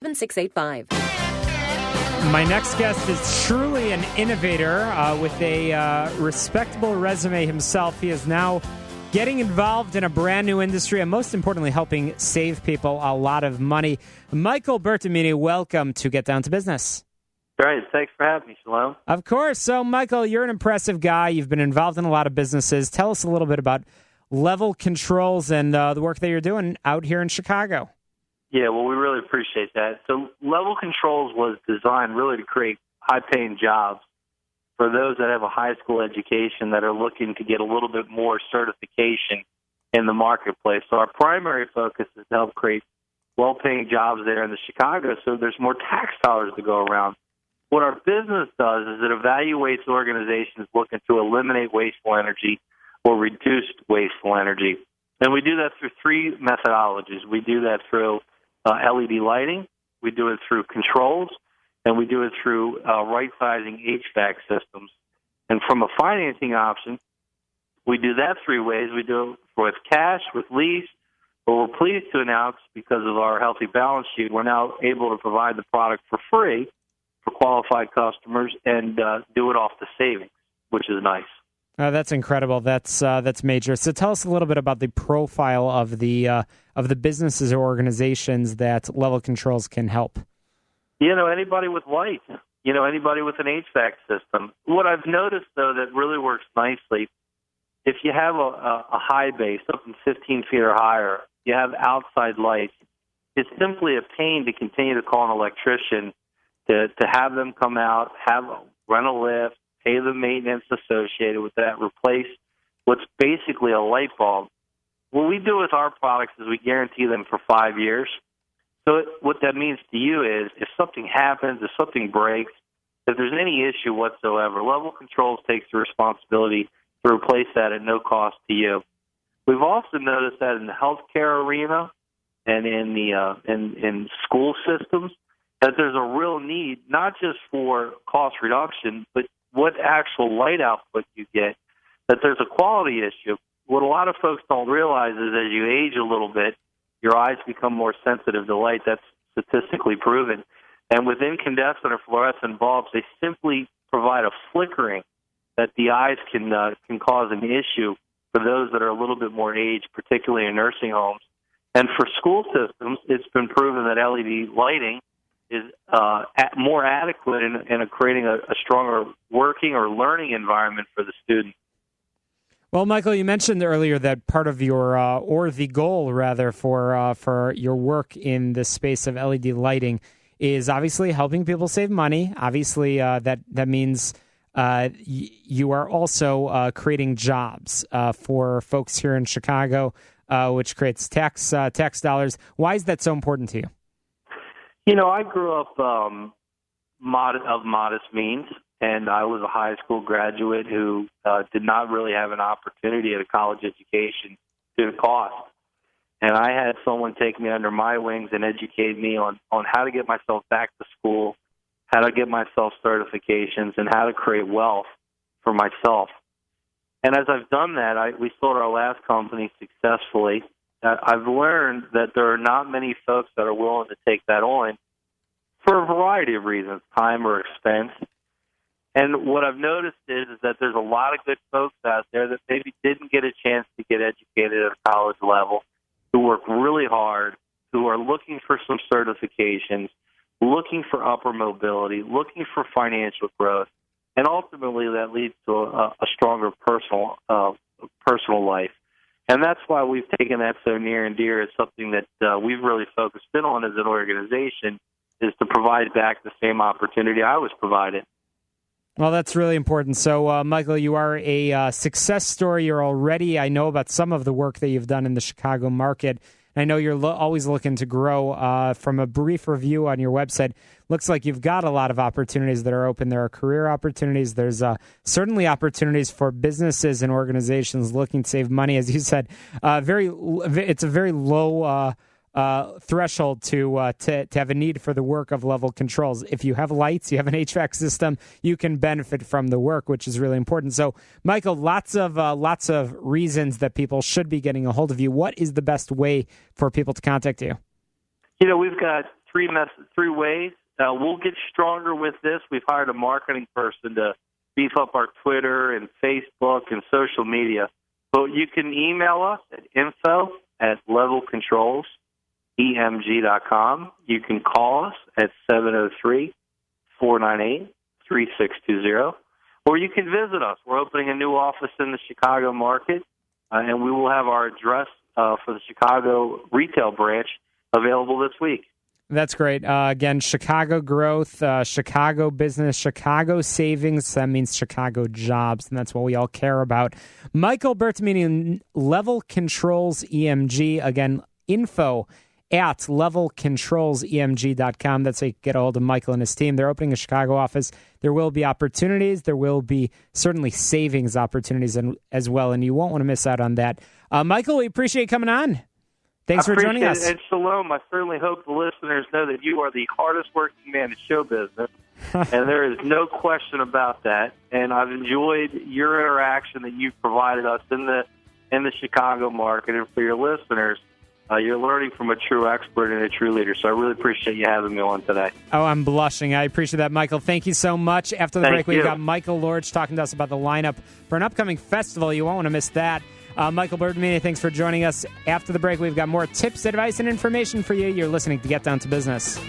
7685. My next guest is truly an innovator with a respectable resume himself. He is now getting involved in a brand new industry and most importantly helping save people a lot of money. Michael Bertamini, welcome to Get Down to Business. Great. Thanks for having me, Shalom. Of course. So, Michael, you're an impressive guy. You've been involved in a lot of businesses. Tell us a little bit about Level Controls and the work that you're doing out here in Chicago. Yeah, well, we really appreciate that. So Level Controls was designed really to create high-paying jobs for those that have a high school education that are looking to get a little bit more certification in the marketplace. So our primary focus is to help create well-paying jobs there in the Chicago so there's more tax dollars to go around. What our business does is it evaluates organizations looking to eliminate wasteful energy or reduce wasteful energy. And we do that through three methodologies. We do that through LED lighting, we do it through controls, and we do it through right-sizing HVAC systems. And from a financing option, we do that three ways. We do it with cash, with lease, but we're pleased to announce, because of our healthy balance sheet, we're now able to provide the product for free for qualified customers and do it off the savings, which is nice. That's incredible. That's major. So tell us a little bit about the profile of the businesses or organizations that Level Controls can help. Anybody with light, anybody with an HVAC system. What I've noticed, though, that really works nicely, if you have a high base, something 15 feet or higher, you have outside lights, it's simply a pain to continue to call an electrician to have them come out, rent a lift, pay the maintenance associated with that, replace what's basically a light bulb. What we do with our products is we guarantee them for 5 years. So what that means to you is if something happens, if something breaks, if there's any issue whatsoever, Level Controls takes the responsibility to replace that at no cost to you. We've also noticed that in the healthcare arena and in the in school systems that there's a real need, not just for cost reduction, but what actual light output you get, that there's a quality issue. What a lot of folks don't realize is as you age a little bit, your eyes become more sensitive to light. That's statistically proven. And with incandescent or fluorescent bulbs, they simply provide a flickering that the eyes can cause an issue for those that are a little bit more aged, particularly in nursing homes. And for school systems, it's been proven that LED lighting is more adequate in creating a stronger working or learning environment for the student. Well, Michael, you mentioned earlier that part of your, or the goal rather, for your work in the space of LED lighting is obviously helping people save money. Obviously, that means you are also creating jobs for folks here in Chicago, which creates tax dollars. Why is that so important to you? I grew up of modest means, and I was a high school graduate who did not really have an opportunity at a college education due to cost. And I had someone take me under my wings and educate me on how to get myself back to school, how to get myself certifications, and how to create wealth for myself. And as I've done that, we sold our last company successfully. I've learned that there are not many folks that are willing to take that on for a variety of reasons, time or expense. And what I've noticed is that there's a lot of good folks out there that maybe didn't get a chance to get educated at a college level, who work really hard, who are looking for some certifications, looking for upper mobility, looking for financial growth, and ultimately that leads to a stronger personal life. And that's why we've taken that so near and dear. It's something that we've really focused in on as an organization, is to provide back the same opportunity I was provided. Well, that's really important. So, Michael, you are a success story. You're already, I know about some of the work that you've done in the Chicago market. I know you're always looking to grow. From a brief review on your website, looks like you've got a lot of opportunities that are open. There are career opportunities. There's certainly opportunities for businesses and organizations looking to save money. As you said, it's a very low threshold to have a need for the work of Level Controls. If you have lights, you have an HVAC system, you can benefit from the work, which is really important. So, Michael, lots of reasons that people should be getting a hold of you. What is the best way for people to contact you? We've got three ways. We'll get stronger with this. We've hired a marketing person to beef up our Twitter and Facebook and social media. But you can email us at info@levelcontrolsemg.com. You can call us at 703-498-3620. Or you can visit us. We're opening a new office in the Chicago market, and we will have our address for the Chicago retail branch available this week. That's great. Again, Chicago growth, Chicago business, Chicago savings. That means Chicago jobs, and that's what we all care about. Michael Bertamini, Level Controls EMG. Again, info@levelcontrolsemg.com. That's how you get a hold of Michael and his team. They're opening a Chicago office. There will be opportunities. There will be certainly savings opportunities as well, and you won't want to miss out on that. Michael, we appreciate you coming on. Thanks for joining us. And Shalom, I certainly hope the listeners know that you are the hardest working man in show business, and there is no question about that. And I've enjoyed your interaction that you've provided us in the Chicago market. And for your listeners, you're learning from a true expert and a true leader. So I really appreciate you having me on today. Oh, I'm blushing. I appreciate that, Michael. Thank you so much. After the break, we've got Michael Lorch talking to us about the lineup for an upcoming festival. You won't want to miss that. Michael Bertamini, thanks for joining us. After the break, we've got more tips, advice, and information for you. You're listening to Get Down to Business.